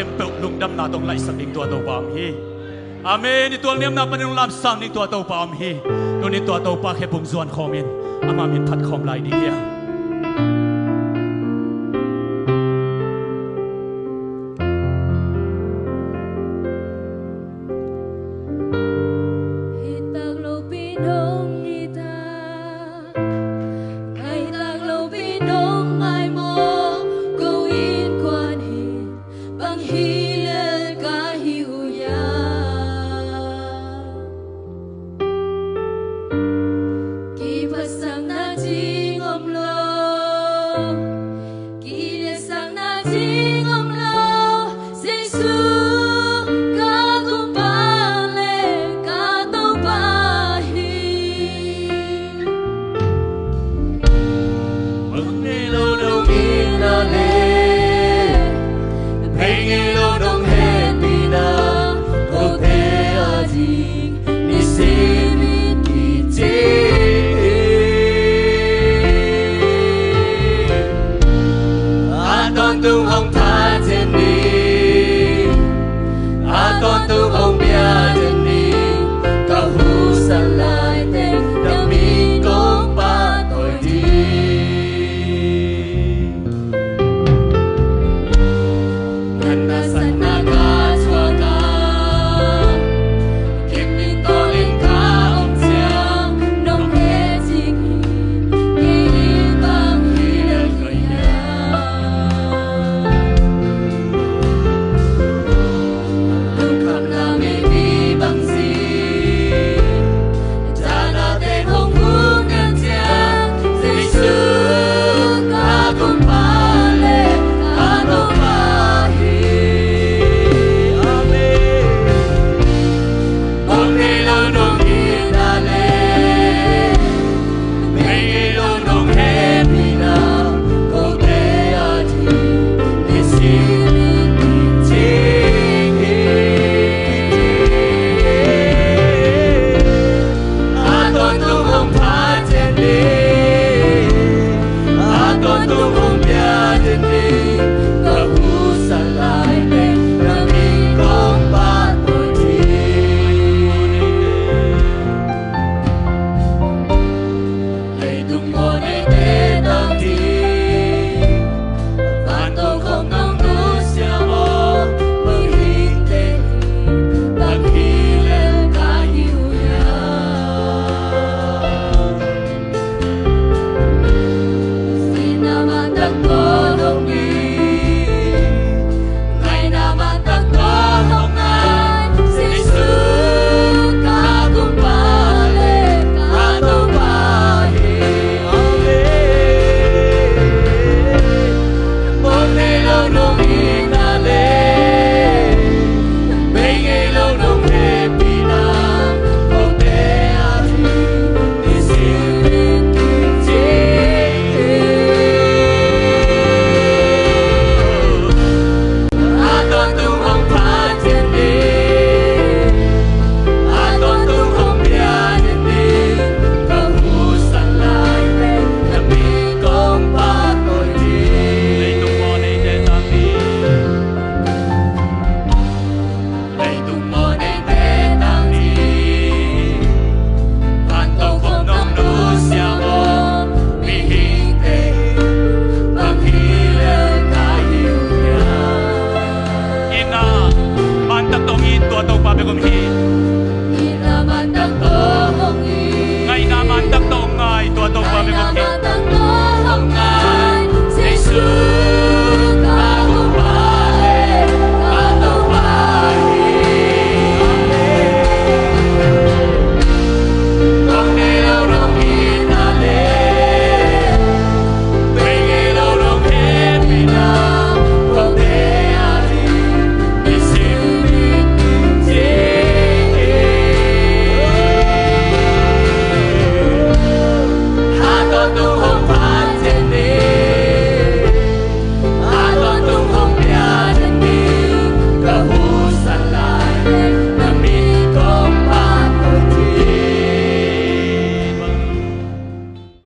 เข้มเปิลลุงดำนาตรงไหลสักหนึ่งตัวเต่าปามฮีอาเมนตัวเนี้ยนาเป็นลุงลำสังหนึ่งตัวเต่าปามฮีตัวนี้ตัวเต่าปาแค่บุงส่วนคอมินอามามินพัดคอมไหลดีเฮียtung hồng tha trên đi con tung hồng bia trên đi cả hú san lại tên đã mi công ba tội đi ngân na san na ca chua ca kim min to lên ca ông chiang nông hết chính hi bang hi lên khởi Tua tau pa pe kom